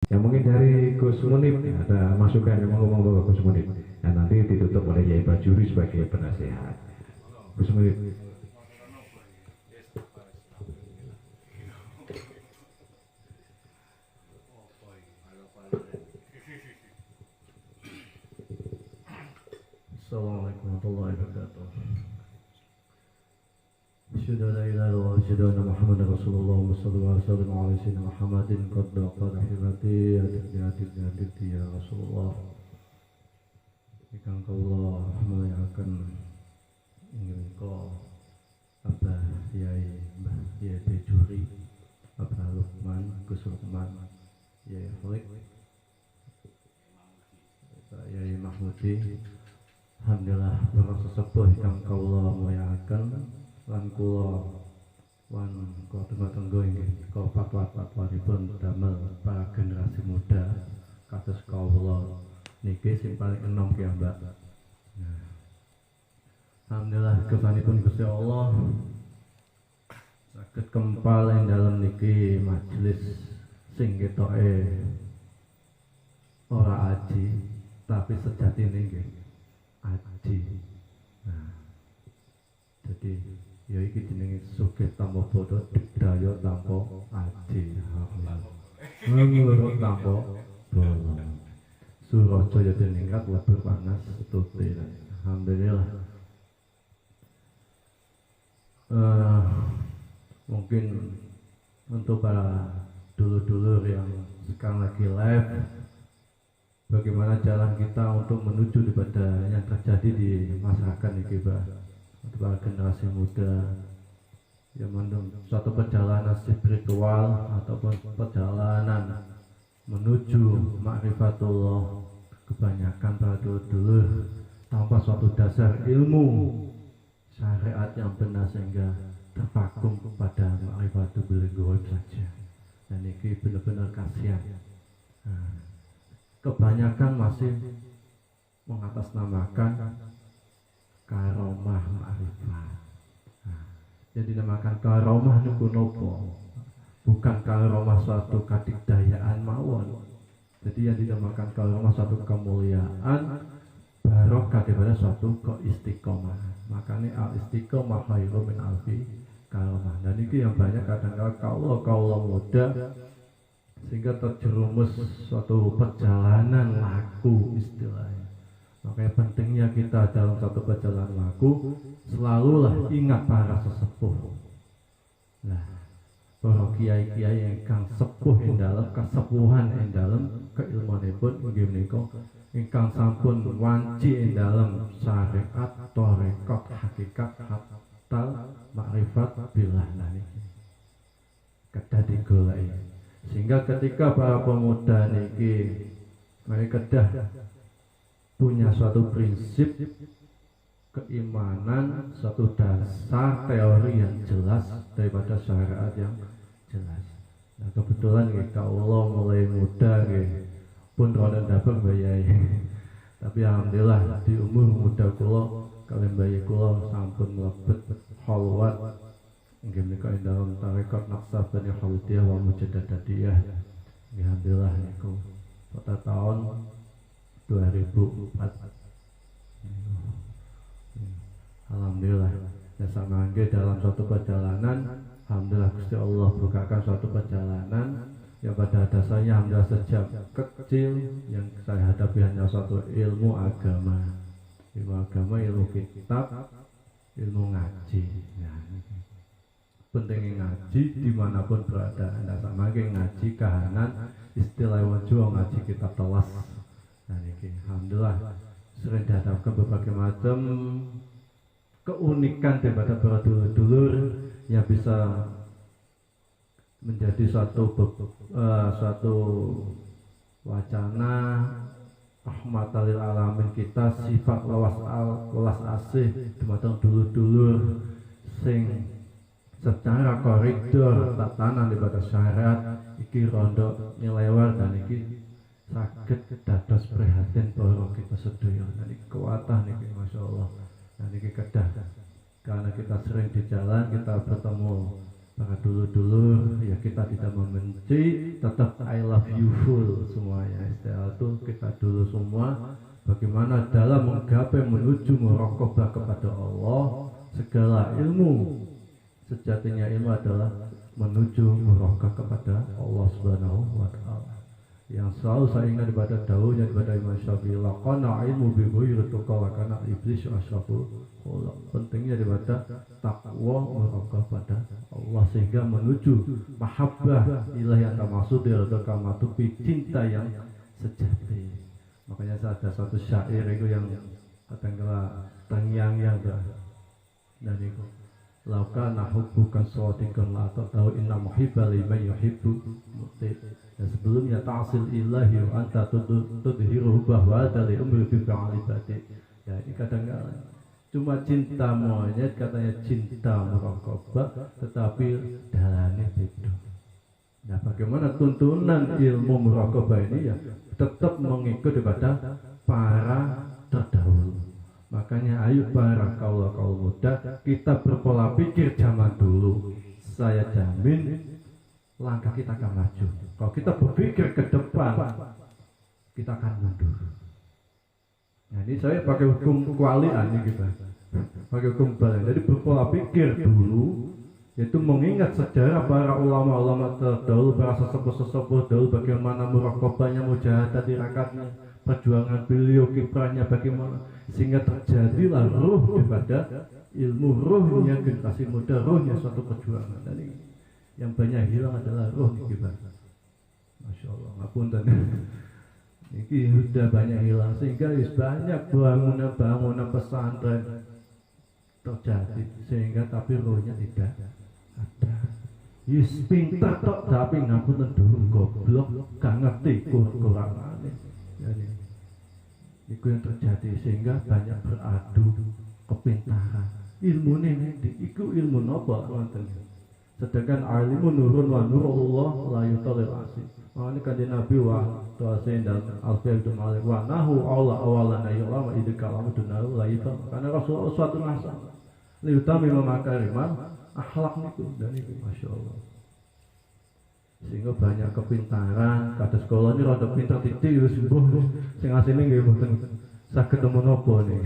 Ya mungkin dari Gus Munib ada masukan yang mau ngomong ke Gus Munib. Nah, nanti ditutup oleh Yai Bajuri sebagai penasehat. Gus Munib. Assalamualaikum warahmatullahi wabarakatuh. Asyhadu an la ilaha illallah wa asyhadu anna Muhammadar Rasulullah wa sallallahu alaihi wasallam ala sayyidina Muhammadin qad qad hibati hati ya Rasulullah. Ikang kula muliakan ingin ko Abah Yai Mbah Yai Bejuri, Abah Lukman, Gus Lukman, Yai Flik, Yai Mahmudi. Alhamdulillah para sesepuh ingkang kawula mulyakaken lan kula wan kula tenggo inggih kula fatwa-fatwanipun damel para generasi muda kados kawula niki sing paling enom ki Mbak. Nah, alhamdulillah kesanipun Gusti Allah saged kempal ing dalem niki majelis sing ketoke ora aji tapi sejatine nggih aji. Nah, jadi ya iki jenenge sugih tanpa bodo daya tanpa aji. Ngurut tanpa bolong. Surajaya ningkat lebur panas tuti. Alhamdulillah. Mungkin untuk para dulur-dulur yang sekarang lagi live, bagaimana jalan kita untuk menuju daripada yang terjadi di masyarakat ini, Pak, untuk para generasi muda yang mendung suatu perjalanan spiritual ataupun perjalanan menuju ma'rifatullah. Kebanyakan para dulur-dulur tanpa suatu dasar ilmu syariat yang benar sehingga terpaku kepada ma'rifatul bil saja, dan ini benar-benar kasihan. Kebanyakan masih mengatasnamakan karomah ma'rifat. Yang dinamakan karomah niku nopo? Bukan karomah suatu kadikdayaan mawon. Jadi yang dinamakan karomah suatu kemuliaan barokah daripada suatu keistiqomahan. Makanya al istiqomah khairu min alfi karomah. Dan ini yang banyak kadang-kadang kaulah muda sehingga terjerumus suatu perjalanan laku istilahnya. Makanya pentingnya kita dalam satu perjalanan laku selalulah ingat para sesepuh. Nah, para kiai-kiai yang kang sepuh yang dalam kesepuhan yang dalam keilmuanipun inggih menika ingkang sampun wanci yang dalam syariat tarekat hakikat hatta ma'rifat billah niki kedah digoleki. Sehingga ketika para pemuda niki mereka dah punya suatu prinsip keimanan, suatu dasar teori yang jelas daripada syariat yang jelas. Nah, kebetulan kita Allah mulai muda pun rada dapat bayai. Tapi alhamdulillah di umur muda kula kalian bayi kula sampun mlebet khalwat inggih menika ing dalam tarekat Naqsabandiyah Khalidiyah wa Mujadadiyah. Alhamdulillah niku pada tahun 2004. Alhamdulillah. Ya sama dalam suatu perjalanan, alhamdulillah Gusti Allah bukakan suatu perjalanan yang pada dasarnya alhamdulillah sejak kecil yang saya hadapi hanya suatu ilmu agama. Ilmu agama, ilmu kitab, ilmu ngaji. Ya. Pentingnya ngaji dimanapun berada. Anda sama ngaji kahanan istilah wajah ngaji kitab telas. Nah ini alhamdulillah sering dihadapkan berbagai macam keunikan daripada para dulur yang bisa menjadi suatu wacana rahmatal lil alamin kita, sifat welas asih dumateng dulur-dulur sing secara koridor tatanan daripada syariat iki rondo nyelewar dan iki saged dados prihatin para kita sedaya. Dan iki kuwatah niki masyaallah. Dan iki kedah karena kita sering di jalan kita bertemu para dulur-dulur ya kita tidak membenci, tetap I love you full semuanya. Istilah itu kita dulu semua bagaimana dalam menggapai menuju muraqabah kepada Allah. Segala ilmu sejatinya ilmu adalah menuju muraqabah kepada Allah Subhanahu wa taala. Yang selalu saya ingat daripada dawuhnya daripada Imam Syafi'i, laqana ilmu bi ghairi tuqa wa kana iblis asyraful khalaq. Pentingnya daripada takwa muraqabah pada Allah sehingga menuju mahabbah ilahi yang termaksud di kamatupi cinta yang sejati. Makanya ada satu syair itu yang katakanlah terngiang-ngiang dan itu lauka nahubbukan sawatikan la tahu inna muhibba liman yuhibbu muti. Dan sebelumnya ta'sil ilahi wa anta tudhiru bahwa dari umri bi fa'alibati. Ya ini kadang-kadang cuma cinta monyet katanya cinta muraqabah tetapi dalane beda. Nah bagaimana tuntunan ilmu muraqabah ini ya tetap mengikut daripada para terdahulu. Makanya ayo para kaula muda kita berpola pikir zaman dulu. Saya jamin langkah kita akan maju. Kalau kita berpikir ke depan, kita akan mundur. Nah ini saya pakai hukum kualian nih kita. Pakai hukum balik. Jadi berpola pikir dulu, yaitu mengingat sejarah para ulama-ulama terdahulu, para sesepuh-sesepuh dahulu, bagaimana muraqabahnya, mujahadah tirakatnya, perjuangan beliau, kiprahnya bagaimana, sehingga terjadilah ruh daripada ilmu, ruhnya generasi muda, ruhnya suatu perjuangan. Dan yang banyak hilang adalah ruh kita. Masya Allah, ngapunten. Ini sudah banyak hilang sehingga banyak bangunan-bangunan pesantren terjadi sehingga tapi ruhnya tidak ada. Yus pintar tok tapi ngapunten dulu goblok gak ngerti kurang-kurangane. Jadi itu yang terjadi sehingga banyak beradu kepintaran. Ilmu ini itu ilmu nopo wonten. Sedangkan alimu nurun wa nurullah la yutalil asih. Makanya kan Nabi wa tuasin dan alfiyah itu malik wa nahu Allah awalan ayyullah wa idhikalam dunahu la yutal. Karena Rasulullah suatu masa liutami memakariman akhlak itu dan itu Masya Allah. Sehingga banyak kepintaran kata sekolah ini rada pintar titik ya sembuh sing asline nggih mboten saged nemu napa nih.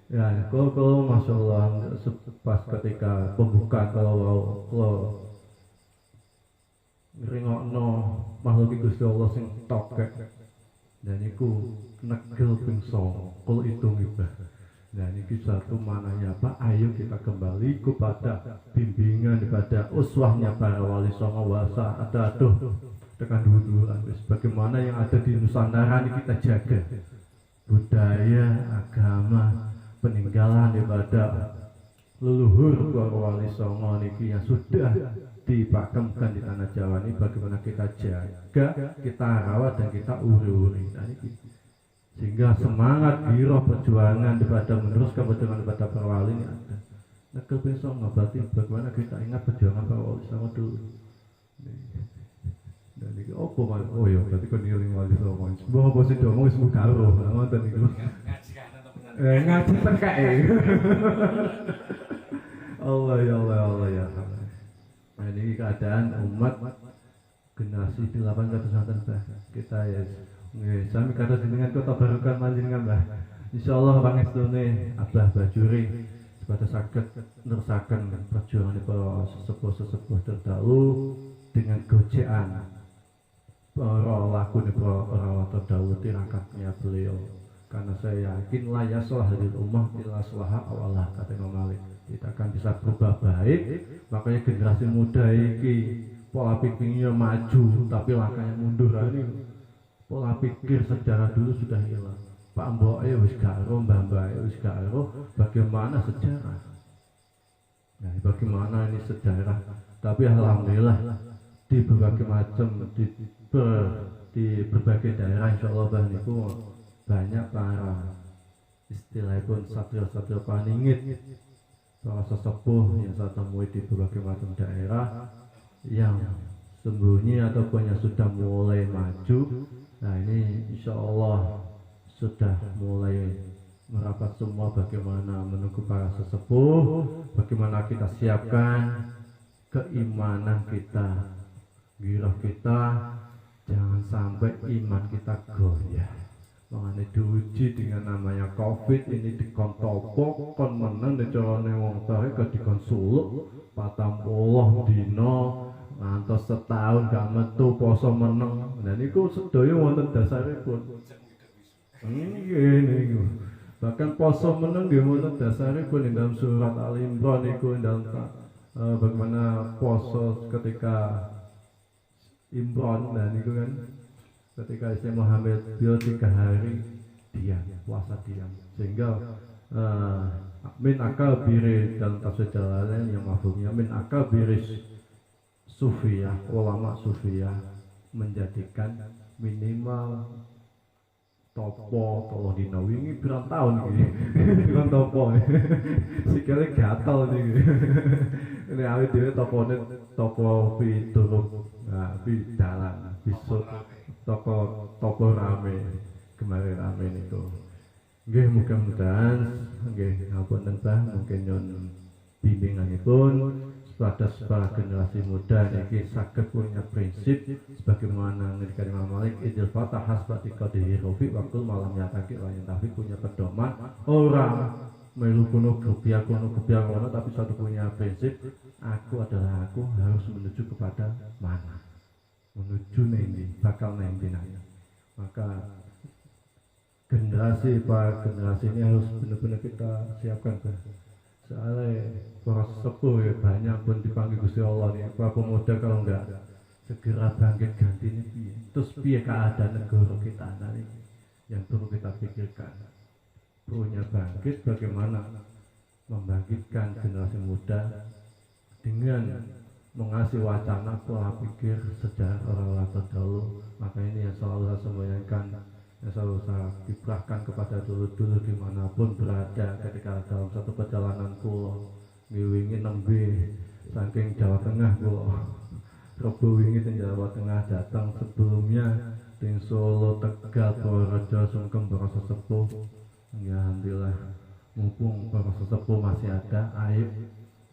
Ya, kalau Masya Allah pas ketika pembukaan kalau ngeringokno makhluk Gusti Allah sing tokek dan iku negel ping 9 kalau hitung ibah. Nah ini satu mananya apa? Ayo kita kembali kepada bimbingan kepada uswahnya para wali songo wasa ada tekan dulu bagaimana yang ada di Nusantara ini kita jaga budaya, agama, peninggalan daripada leluhur para wali songo niki yang sudah dipakemkan di tanah Jawa ini bagaimana kita jaga, kita rawat dan kita uri-uri. Nah, sehingga semangat giroh perjuangan daripada meneruskan perjuangan daripada para wali ini ada. Nah, kepesong berarti bagaimana kita ingat perjuangan para wali songo dulu. Dan ini apa mas? Oh ya, berarti kau niling wali songo. Sebuah apa sih dong? Mau sebuah karo, nonton itu. Ngaji PKE. Allah ya Allah Allah ya. Nah ini keadaan umat generasi 8 kita ya. Sami kata dengan kota barukan manjenengan Mbah. Insyaallah pangestune Abah Bajuri sebatas saged nerusaken perjuangan para sesepuh-sesepuh terdahulu dengan gojekan para lakune para terdahulu tirakatnya beliau. Karena saya yakin la yaslah hadil ummah illa salaha awalah kata Imam Malik. Kita akan bisa berubah baik, makanya generasi muda ini pola pikirnya maju tapi langkahnya mundur. Ini pola pikir sejarah dulu sudah hilang. Pak Mboke wis gak ero, Mbah Mbake wis gak ero, bagaimana sejarah? Nah, bagaimana ini sejarah? Tapi alhamdulillah di berbagai macam di berbagai daerah insyaallah bah niku banyak para istilah pun satria-satria paningit para sesepuh yang saya temui di berbagai macam daerah yang sembunyi ataupun yang sudah mulai maju. Nah ini insya Allah sudah mulai merapat semua bagaimana menunggu para sesepuh, bagaimana kita siapkan keimanan kita, girah kita, jangan sampai iman kita goyah. Makanya diuji dengan namanya COVID ini dikontopok, kon menang dicorone wong tahe ke dikon suluk, 40 dino, ngantos setahun gak metu poso meneng. Dan itu sedaya wonten dasaripun. Ini bahkan poso meneng nggih wonten dasaripun dalam surat Al-Imran niku dalam bagaimana poso ketika Imran dan itu kan ketika istri Muhammad beliau 3 hari diam, puasa diam, sehingga min akabiri dalam tafsir Jalalain yang mafhumnya min akabiri sufiyah, ulama sufiyah menjadikan minimal topo kalau dina wingi pirang tahun iki kan topo sikile gatel iki ini awet dhewe topone topo piturut pi dalan bisut topo rame kemarin rame niku nggih mudah-mudahan nggih ngapunten Mbah mungkin nyon bimbinganipun pada para generasi muda yang saged punya prinsip sebagaimana ngendikan Imam Malik idil fatah hasbati qadihi rofi waktu malam nyataki lain tapi punya pedoman orang melu kuno gebiak ngono tapi satu punya prinsip aku adalah aku harus menuju kepada mana menuju nendi bakal nendi nanya maka generasi ini harus benar-benar kita siapkan soalnya para sepuh ya banyak pun dipanggil Gusti Allah nih apa pemuda kalau enggak segera bangkit ganti ini piye terus piye keadaan negara kita nanti yang perlu kita pikirkan punya bangkit bagaimana membangkitkan generasi muda dengan mengasih wacana pola pikir sejarah orang-orang terdahulu maka ini yang selalu saya sampaikan yang selalu saya kiprahkan kepada dulu-dulu dimanapun berada ketika dalam satu perjalanan pulau wingi nembe saking Jawa Tengah pulau Rebo wingi di Jawa Tengah datang sebelumnya di Solo, Tegal, Purworejo, Sungkem, para sesepuh ya alhamdulillah mumpung para sesepuh masih ada ayo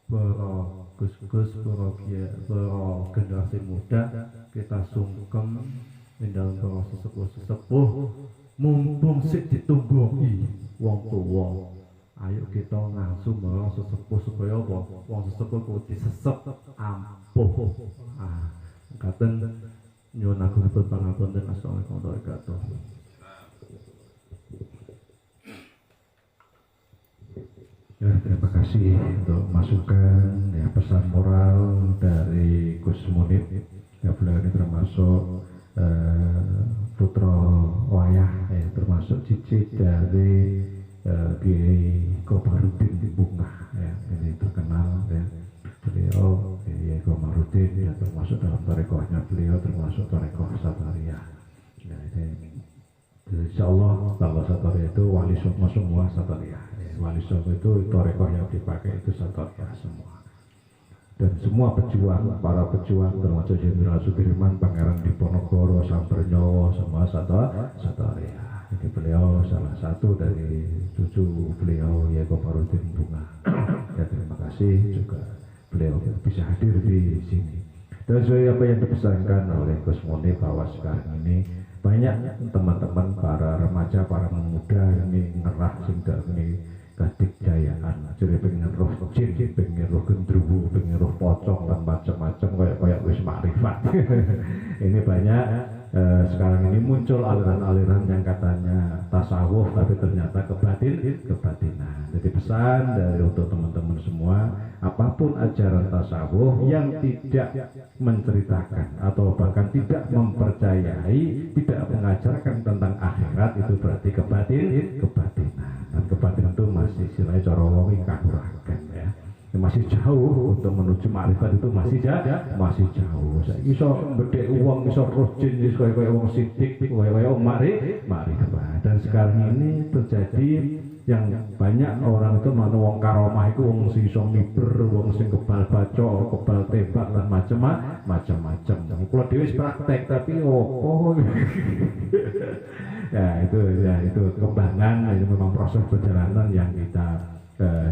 para gus-gus, para generasi muda kita sungkem di dalam para sesepuh mumpung sik ditungguhi wong tuwa ayo kita langsung marang sesepuh supaya apa wong sesepuh kudu disesep ampuh katen nyuwun agung pangapunten assalamualaikum warahmatullahi wabarakatuh. Ya, terima kasih untuk masukan ya pesan moral dari Gus Munib ya beliau ini termasuk putra wayah ya, termasuk cicit dari Kiai Komarudin di Bunga ya ini terkenal ya beliau Kiai Komarudin ya termasuk dalam tarekohnya beliau termasuk tarekoh Sataria ya ini insya Allah kalau Sataria itu wali songo semua Sataria ya, wali songo itu tarekoh yang dipakai itu Sataria semua dan semua pejuang, para pejuang termasuk Jenderal Sudirman, Pangeran Diponegoro, Sambernyowo semua Sataria. Ini beliau salah satu dari cucu beliau Kiai Komarudin Bunga. Ya terima kasih juga beliau bisa hadir di sini. Dan sesuai apa yang dipesankan oleh Gus Munib bahwa sekarang ini banyak teman-teman para remaja, para pemuda ini ngerah sehingga ini kadikdayaan, jadi pengen roh jin, pengen roh gendruwo, pengen roh pocong dan macam-macam kayak wis makrifat. Ini banyak sekarang ini muncul aliran-aliran yang katanya tasawuf tapi ternyata kebatinan. Jadi pesan dari untuk teman-teman semua, apapun ajaran tasawuf yang tidak menceritakan atau bahkan tidak mempercayai, tidak mengajarkan tentang akhirat itu berarti kebatinan. Dan kebatinan itu masih silai cara wong kahuragan ya. Masih jauh untuk menuju makrifat itu masih jauh. Saya iso bedek uang, iso roh jin, iso kaya wong sidik, kaya wong makrifat. Dan sekarang ini terjadi yang banyak orang itu mana wong karomah itu wong sing iso miber, wong sing kebal baca, kebal tembak dan macam-macam. Kalau dhewe praktek tapi oh. Ya itu kembangan, itu memang proses perjalanan yang kita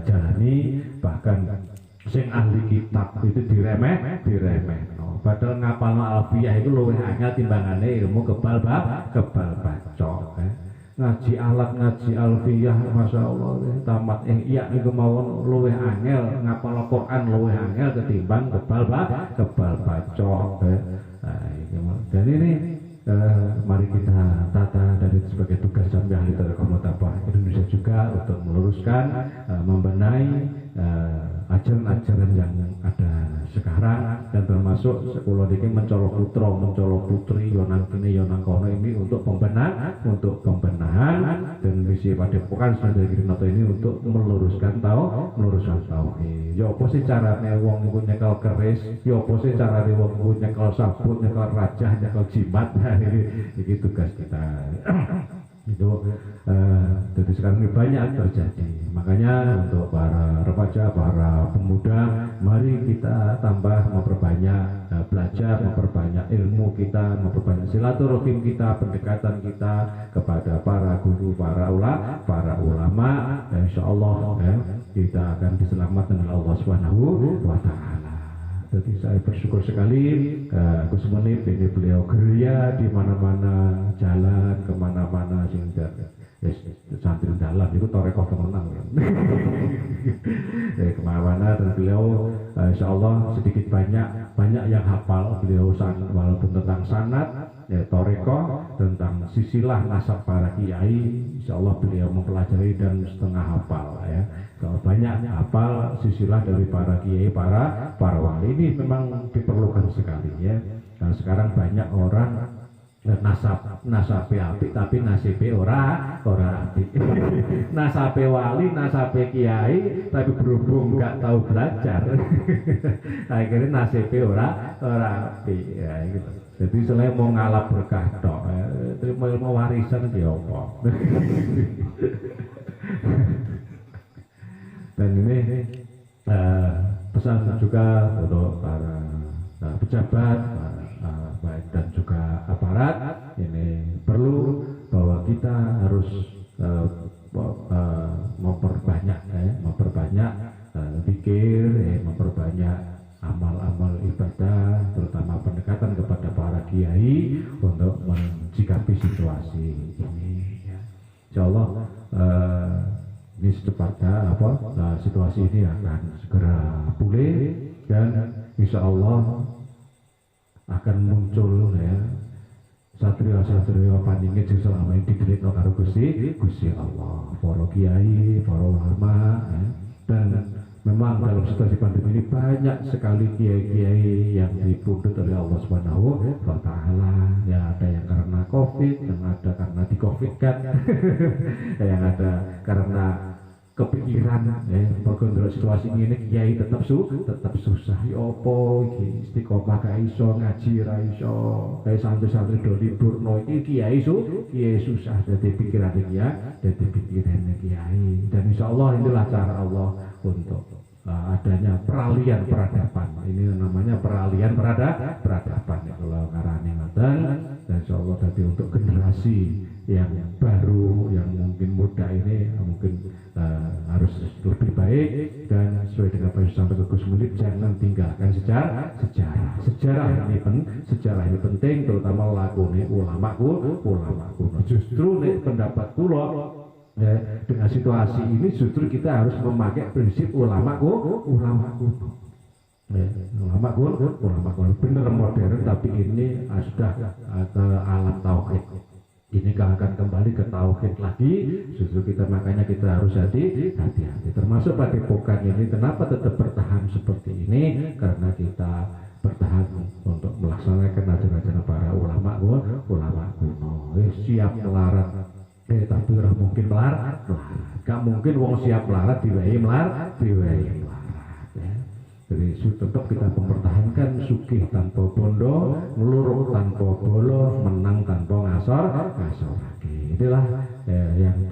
jalani. Bahkan sing ahli kitab itu diremeh. Padahal ngapalno alfiyah itu luwih angel timbangane ilmu kebal bacok. Ngaji alat ngaji alfiyah masya Allah tamat iya niku mawon luwih angel ngapalno Quran luwih angel ketimbang kebal bacok. Dan ini mari kita tata dari sebagai tugas kami ahli Tarekat Mutabah Indonesia juga untuk meluruskan, membenahi ajaran-ajaran yang ada sekarang, dan termasuk sekolah ini mencolok putra, mencolok putri, yonang kini, yonang kono ini untuk pembenahan dan misi padepokan Sadar Kirinoto ini untuk meluruskan tauhid. Ya apa sih carane wong iku nyekel keris, ya apa sih carane wong iku nyekel sabut, nyekel rajah, nyekel jimat. Ini tugas kita. Itu jadi sekarang ini banyak terjadi. Makanya untuk para remaja, para pemuda, mari kita tambah memperbanyak belajar, memperbanyak ilmu kita, memperbanyak silaturahim kita, pendekatan kita kepada para guru, para ulama. Insya Allah kita akan diselamatkan oleh Allah Subhanahu wa Ta'ala. Jadi saya bersyukur sekali Gus Munib ini beliau geria di mana-mana, jalan kemana-mana sehingga sambil jalan itu torekoh temenang kemana-mana, dan beliau insya Allah sedikit banyak yang hafal beliau walaupun tentang sanad, torekoh, tentang sisilah nasab para kiai, insya Allah beliau mempelajari dan setengah hafal ya. Kalau banyak hafal sisilah dari para kiai, para wali, ini memang diperlukan sekali ya. Karena sekarang banyak orang nasabe apik tapi nasibe ora apik. Nasabe wali, nasabe kiai tapi berhubung nggak tahu belajar. Akhirnya nasibe ora apik ya gitu. Jadi selain mau ngalap berkah tok, terima ilmu warisan ki apa. Dan ini pesan juga untuk para pejabat baik dan juga aparat, ini perlu bahwa kita harus memperbanyak zikir, memperbanyak amal-amal ibadah, terutama pendekatan kepada para kiai untuk mencikapi situasi ini. Insya Allah ini secepatnya situasi ini akan segera pulih, dan insya Allah akan muncul ya satria-satria paningit sing selama ini didelitno karo Gusti Allah, para kiai, para ulama ya. Dan memang dalam situasi pandemi ini banyak sekali kiai-kiai yang dipundhut oleh Allah Subhanahu wa Ta'ala. Ya, ada yang karena Covid, yang ada karena di-Covid-kan, yang ada karena kepikiran mergo situasi ini kiai tetap susah ya apa iki istiqomah gak iso, ngaji ra iso, kayak santri-santri do liburno iki kiai susah, jadi pikiran kiai. Dan insya Allah inilah cara Allah untuk adanya peralihan peradaban. Ini namanya peralihan peradaban ya, kalau ngarani ngoten. Dan insya Allah tadi untuk generasi yang baru, yang mungkin muda ini mungkin harus lebih baik, dan sesuai dengan apa yang disampaikan Gus Munib, jangan tinggalkan sejarah ini penting, terutama lakune ulama kuno. Justru nek pendapat kula dengan situasi ini justru kita harus memakai prinsip ulama kuno. Ulama kuno bener modern, tapi ini sudah ke alam tauhid. Ini akan kembali ke tauhid lagi. Justru makanya kita harus hati-hati. Termasuk padepokan ini kenapa tetap bertahan seperti ini? Karena kita bertahan untuk melaksanakan ajaran para ulama kuno. Siap melarat, tapi ora mungkin melarat. Gak mungkin wong siap melarat diwehi melarat. Jadi tetap kita mempertahankan sugih tanpa bondo, ngeluruk tanpa bolo, menang tanpa ngasor. Inilah yang